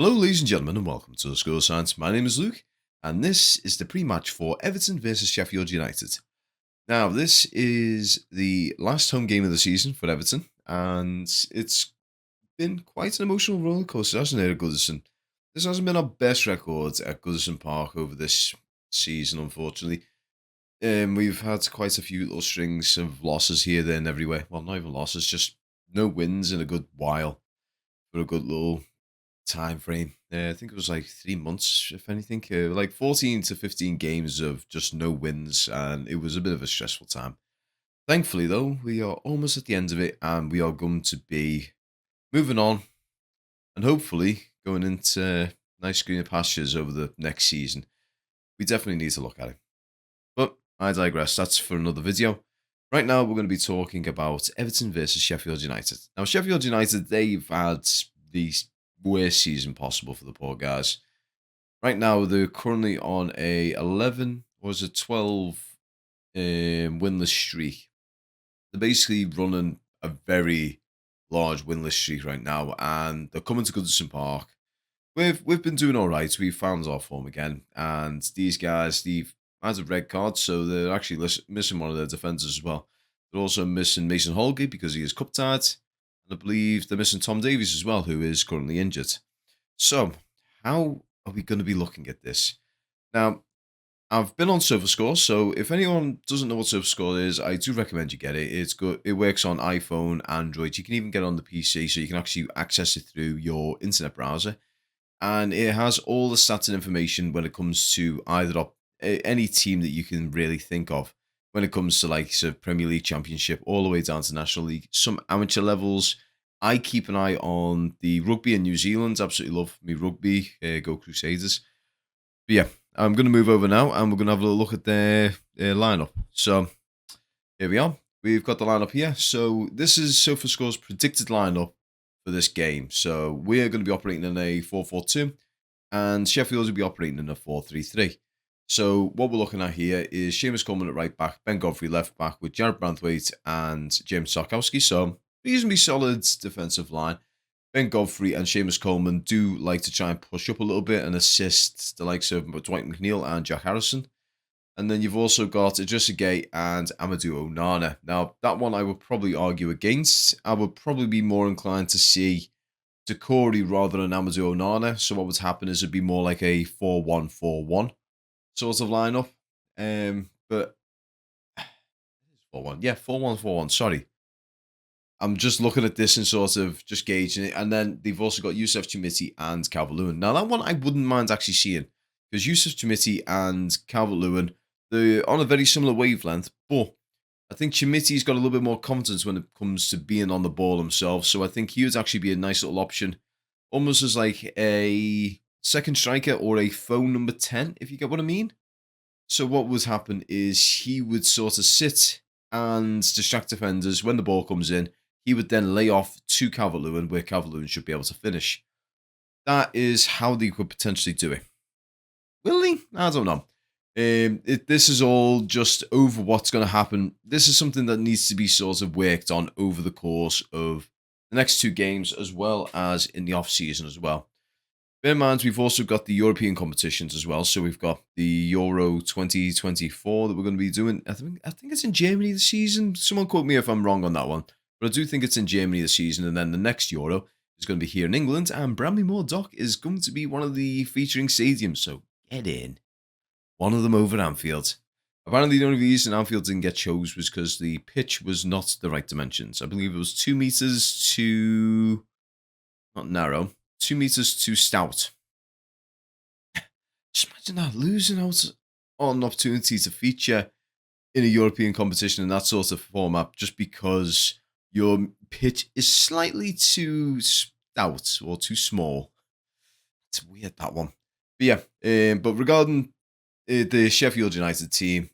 Hello, ladies and gentlemen, and welcome to the School of Science. My name is Luke, and this is the pre-match for Everton versus Sheffield United. Now, this is the last home game of the season for Everton, and it's been quite an emotional roller coaster, hasn't it, at Goodison? This hasn't been our best record at Goodison Park over this season, unfortunately. We've had quite a few little strings of losses here, there, and everywhere. Well, not even losses, just no wins in a good while for a good little time frame. I think it was like 3 months, if anything. Like 14 to 15 games of just no wins, and it was a bit of a stressful time. Thankfully, though, we are almost at the end of it, and we are going to be moving on and hopefully going into nice greener pastures over the next season. We definitely need to look at it. But I digress. That's for another video. Right now, we're going to be talking about Everton versus Sheffield United. Now, Sheffield United, they've had the worst season possible for the poor guys. Right now, they're currently on a 11 or is it 12 winless streak. They're basically running a very large winless streak right now, and they're coming to Goodison Park. We've been doing all right. We've found our form again, and these guys, they've had a red card, so they're actually missing one of their defenders as well. They're also missing Mason Holgate because he is cup tied, and I believe they're missing Tom Davies as well, who is currently injured. So, how are we going to be looking at this? Now, I've been on SofaScore, so if anyone doesn't know what SofaScore is, I do recommend you get it. It's good. It works on iPhone, Android. You can even get it on the PC, so you can actually access it through your internet browser. And it has all the stats and information when it comes to either any team that you can really think of. When it comes to like Premier League, Championship, all the way down to National League, some amateur levels. I keep an eye on the rugby in New Zealand. Absolutely love me rugby. Go Crusaders. But yeah, I'm going to move over now, and we're going to have a look at their lineup. So here we are. We've got the lineup here. So this is SofaScore's predicted lineup for this game. So we're going to be operating in a 4-4-2, and Sheffield will be operating in a 4-3-3. So what we're looking at here is Seamus Coleman at right back, Ben Godfrey left back with Jared Branthwaite and James Sarkowski. So reasonably solid defensive line. Ben Godfrey and Seamus Coleman do like to try and push up a little bit and assist the likes of Dwight McNeil and Jack Harrison. And then you've also got Idrissa Gueye and Amadou Onana. Now, that one I would probably argue against. I would probably be more inclined to see Decore rather than Amadou Onana. So what would happen is it'd be more like a 4-1-4-1 sort of lineup. But 4-1. Yeah, 4-1-4-1. Sorry. I'm just looking at this and sort of just gauging it. And then they've also got Youssef Chermiti and Calvert-Lewin. Now, that one I wouldn't mind actually seeing, because Youssef Chermiti and Calvert-Lewin, they're on a very similar wavelength, but I think Chermiti's got a little bit more confidence when it comes to being on the ball himself. So I think he would actually be a nice little option, almost as like a second striker or a phone number 10, if you get what I mean. So what would happen is he would sort of sit and distract defenders when the ball comes in. He would then lay off to Calvert-Lewin, where Calvert-Lewin should be able to finish. That is how they could potentially do it. Will he? I don't know. This is all just over what's going to happen. This is something that needs to be sort of worked on over the course of the next two games, as well as in the off-season as well. Bear in mind, we've also got the European competitions as well. So we've got the Euro 2024 that we're going to be doing. I think it's in Germany this season. Someone quote me if I'm wrong on that one. But I do think it's in Germany this season. And then the next Euro is going to be here in England. And Bramley Moore Dock is going to be one of the featuring stadiums. So get in. One of them over Anfield. Apparently, the only reason Anfield didn't get chose was because the pitch was not the right dimensions. I believe it was 2 meters too... not narrow. 2 meters too stout. Just imagine that, losing out on an opportunity to feature in a European competition in that sort of format just because your pitch is slightly too stout or too small. It's weird, that one. But yeah, but regarding the Sheffield United team,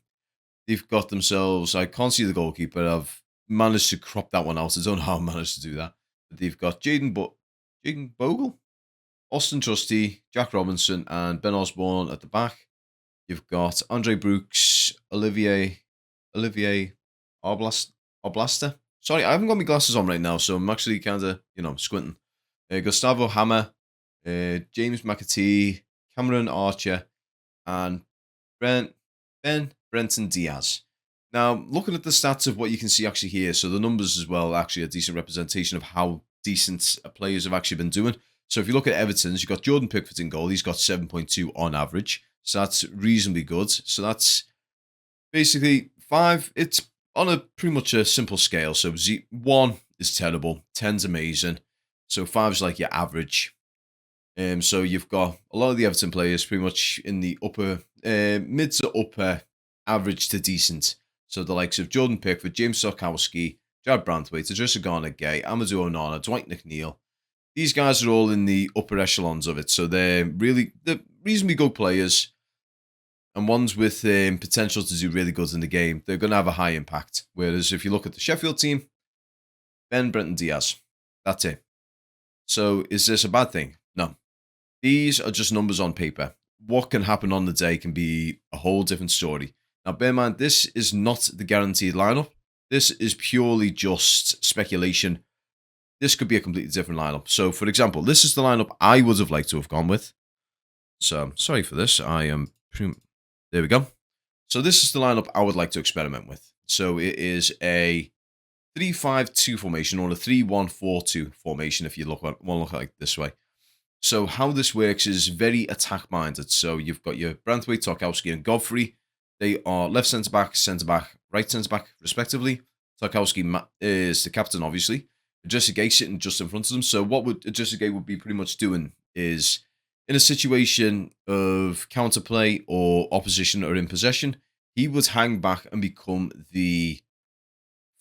they've got themselves, I can't see the goalkeeper, I've managed to crop that one out. I don't know how I managed to do that. But they've got Jaden Bogle, Austin Trusty, Jack Robinson, and Ben Osborne at the back. You've got Andre Brooks, Olivier Arblaster. Sorry, I haven't got my glasses on right now, so I'm actually kind of, squinting. Gustavo Hammer, James McAtee, Cameron Archer, and Brenton Diaz. Now, looking at the stats of what you can see actually here, so the numbers as well, actually a decent representation of how decent players have actually been doing. So if you look at Everton's, you've got Jordan Pickford in goal. He's got 7.2 on average. So that's reasonably good. So that's basically 5. It's on a pretty much a simple scale. So 1 is terrible, 10's amazing. So 5 is like your average. So you've got a lot of the Everton players pretty much in the upper, mid to upper, average to decent. So the likes of Jordan Pickford, James Sokowski, Jared Branthwaite, Idrissa Gana-Gueye, Amadou Onana, Dwight McNeil. These guys are all in the upper echelons of it. So they're reasonably good players and ones with potential to do really good in the game. They're going to have a high impact. Whereas if you look at the Sheffield team, Brenton Diaz. That's it. So is this a bad thing? No. These are just numbers on paper. What can happen on the day can be a whole different story. Now, bear in mind, this is not the guaranteed lineup. This is purely just speculation. This could be a completely different lineup. So, for example, this is the lineup I would have liked to have gone with. So, sorry for this. There we go. So, this is the lineup I would like to experiment with. So, it is a 3-5-2 formation or a 3-1-4-2 formation if you want to look at it this way. So how this works is very attack-minded. So you've got your Branthwaite, Tarkowski, and Godfrey. They are left centre-back, right centre-back, respectively. Tarkowski is the captain, obviously. Idrissa Gueye sitting just in front of them. So what Idrissa Gueye would be pretty much doing is, in a situation of counterplay or opposition or in possession, he would hang back and become the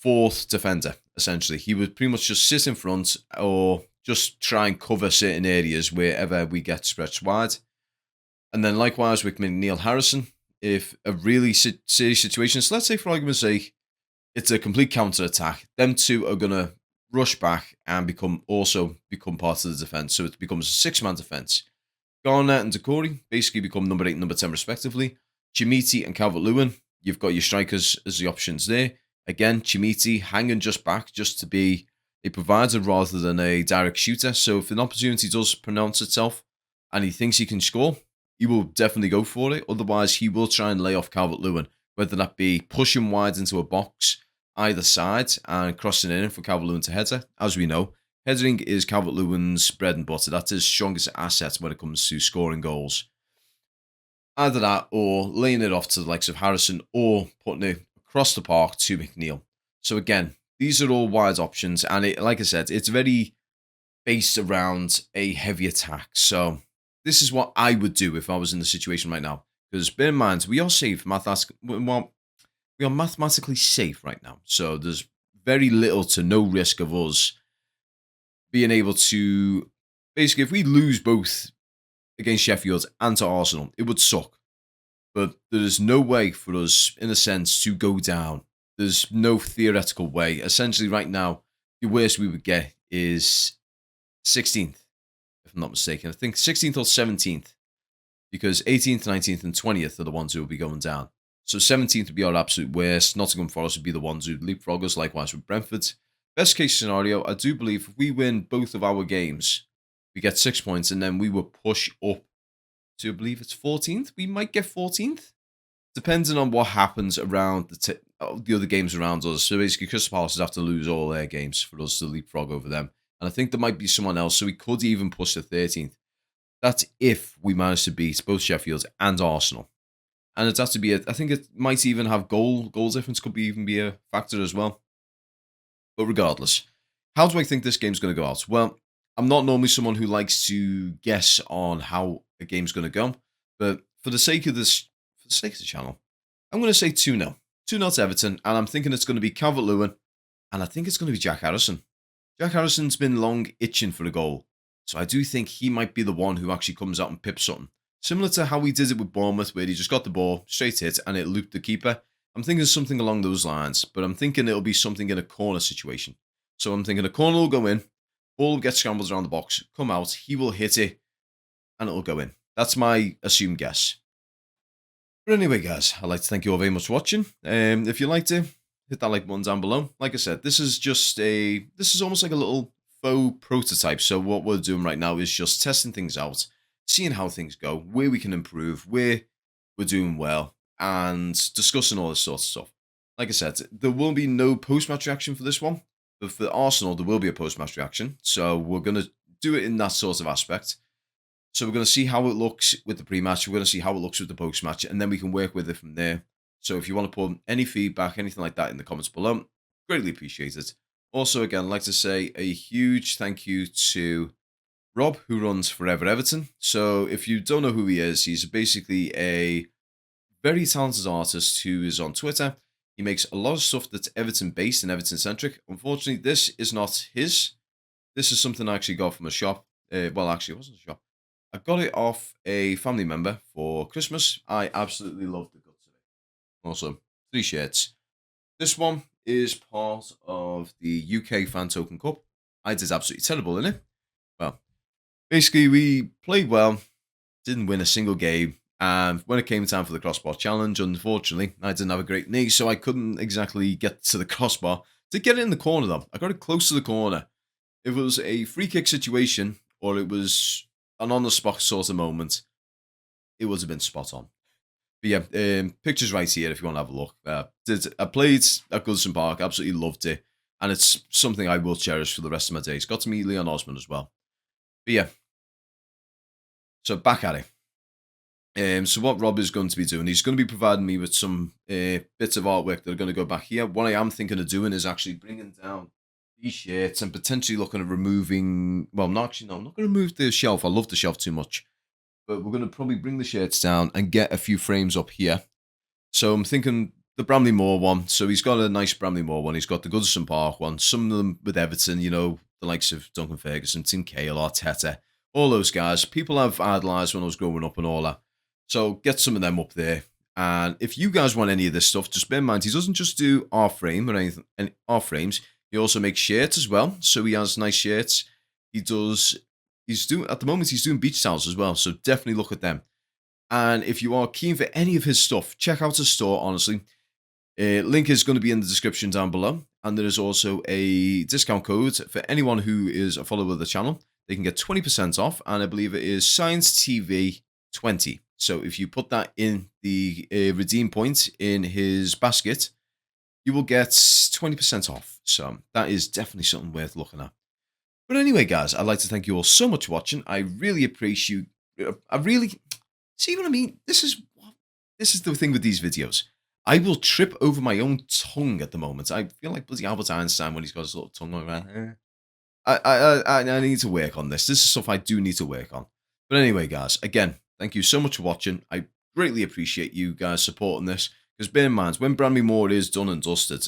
4th defender, essentially. He would pretty much just sit in front or just try and cover certain areas wherever we get stretched wide. And then likewise with McNeil Harrison, if a really serious situation, so let's say for argument's sake, it's a complete counter-attack, them two are going to rush back and become part of the defence. So it becomes a 6-man defence. Garner and Decore basically become number 8 and number 10 respectively. Chimiti and Calvert-Lewin, you've got your strikers as the options there. Again, Chimiti hanging just back just to be a provider rather than a direct shooter. So if an opportunity does pronounce itself and he thinks he can score, he will definitely go for it. Otherwise, he will try and lay off Calvert-Lewin, whether that be pushing wide into a box either side and crossing it in for Calvert-Lewin to header. As we know, headering is Calvert-Lewin's bread and butter. That's his strongest asset when it comes to scoring goals. Either that or laying it off to the likes of Harrison or putting it across the park to McNeil. So again, these are all wide options, and like I said, it's very based around a heavy attack. So this is what I would do if I was in the situation right now. Because bear in mind, we are safe. We are mathematically safe right now. So there's very little to no risk of us being able to, basically, if we lose both against Sheffield and to Arsenal, it would suck. But there is no way for us, in a sense, to go down. There's no theoretical way. Essentially, right now, the worst we would get is 16th, if I'm not mistaken. I think 16th or 17th, because 18th, 19th, and 20th are the ones who will be going down. So 17th would be our absolute worst. Nottingham Forest would be the ones who leapfrog us, likewise with Brentford. Best case scenario, I do believe if we win both of our games, we get 6 points, and then we will push up to, I believe it's 14th. We might get 14th, depending on what happens around the other games around us. So basically, Crystal Palace have to lose all their games for us to leapfrog over them. And I think there might be someone else, so we could even push to 13th. That's if we manage to beat both Sheffield and Arsenal. And it's has to be, I think it might even have goal difference could even be a factor as well. But regardless, how do I think this game's going to go out? Well, I'm not normally someone who likes to guess on how a game's going to go. But for the sake of the channel, I'm going to say 2-0. 2-0 to Everton. And I'm thinking it's going to be Calvert-Lewin. And I think it's going to be Jack Harrison. Jack Harrison's been long itching for a goal. So I do think he might be the one who actually comes out and pips something. Similar to how he did it with Bournemouth, where he just got the ball, straight hit, and it looped the keeper. I'm thinking something along those lines, but I'm thinking it'll be something in a corner situation. So I'm thinking a corner will go in, ball will get scrambled around the box, come out, he will hit it, and it'll go in. That's my assumed guess. But anyway, guys, I'd like to thank you all very much for watching. If you liked it, hit that like button down below. Like I said, this is almost like a little faux prototype. So what we're doing right now is just testing things out, seeing how things go, where we can improve, where we're doing well, and discussing all this sort of stuff. Like I said, there will be no post-match reaction for this one, but for Arsenal, there will be a post-match reaction. So we're going to do it in that sort of aspect. So we're going to see how it looks with the pre-match. We're going to see how it looks with the post-match, and then we can work with it from there. So if you want to put any feedback, anything like that in the comments below, greatly appreciate it. Also, again, I'd like to say a huge thank you to Rob, who runs Forever Everton. So if you don't know who he is, he's basically a very talented artist who is on Twitter. He makes a lot of stuff that's Everton based and Everton centric. Unfortunately, this is not his. This is something I actually got from a shop. Well, actually, it wasn't a shop. I got it off a family member for Christmas. I absolutely love the guts of it. Also, 3 shirts. This one is part of the UK Fan Token Cup. I did absolutely terrible in it. Well, basically, we played well, didn't win a single game. And when it came time for the crossbar challenge, unfortunately, I didn't have a great knee, so I couldn't exactly get to the crossbar. To get it in the corner, though, I got it close to the corner. If it was a free kick situation or it was an on the spot sort of moment, it would have been spot on. But yeah, pictures right here if you want to have a look. I played at Goodison Park, absolutely loved it, and it's something I will cherish for the rest of my days. Got to meet Leon Osman as well. But yeah, so back at it. So what Rob is going to be doing, he's going to be providing me with some bits of artwork that are going to go back here. What I am thinking of doing is actually bringing down these shirts and potentially looking at removing, well, no, I'm not going to remove the shelf. I love the shelf too much. But we're going to probably bring the shirts down and get a few frames up here. So I'm thinking the Bramley Moore one. So he's got a nice Bramley Moore one. He's got the Goodison Park one. Some of them with Everton, you know, the likes of Duncan Ferguson, Tim Cahill, Arteta, all those guys. People I've idolised when I was growing up and all that. So get some of them up there. And if you guys want any of this stuff, just bear in mind, he doesn't just do our frame or anything, and our frames. He also makes shirts as well. So he has nice shirts. He's doing, at the moment, he's doing beach towels as well. So definitely look at them. And if you are keen for any of his stuff, check out his store, honestly. Link is going to be in the description down below. And there is also a discount code for anyone who is a follower of the channel. They can get 20% off. And I believe it is Science TV 20. So if you put that in the redeem point in his basket, you will get 20% off. So that is definitely something worth looking at. But anyway, guys, I'd like to thank you all so much for watching. I really appreciate you. I really see what I mean. This is the thing with these videos. I will trip over my own tongue at the moment. I feel like bloody Albert Einstein when he's got his little tongue around. I need to work on this. This is stuff I do need to work on. But anyway, guys, again, thank you so much for watching. I greatly appreciate you guys supporting this. Because bear in mind, when Bramley Moore is done and dusted,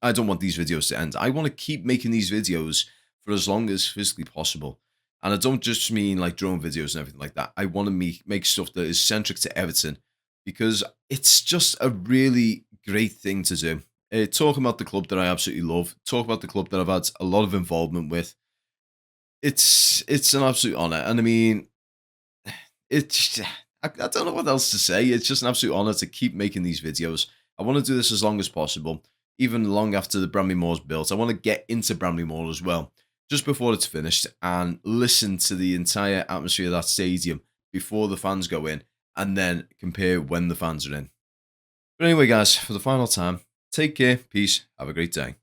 I don't want these videos to end. I want to keep making these videos for as long as physically possible. And I don't just mean like drone videos and everything like that. I want to make stuff that is centric to Everton because it's just a really great thing to do. Talk about the club that I absolutely love. Talk about the club that I've had a lot of involvement with. It's an absolute honour. And I mean, I don't know what else to say. It's just an absolute honour to keep making these videos. I want to do this as long as possible, even long after the Bramley Moor's built. I want to get into Bramley Moor as well, just before it's finished, and listen to the entire atmosphere of that stadium before the fans go in, and then compare when the fans are in. But anyway, guys, for the final time, take care, peace, have a great day.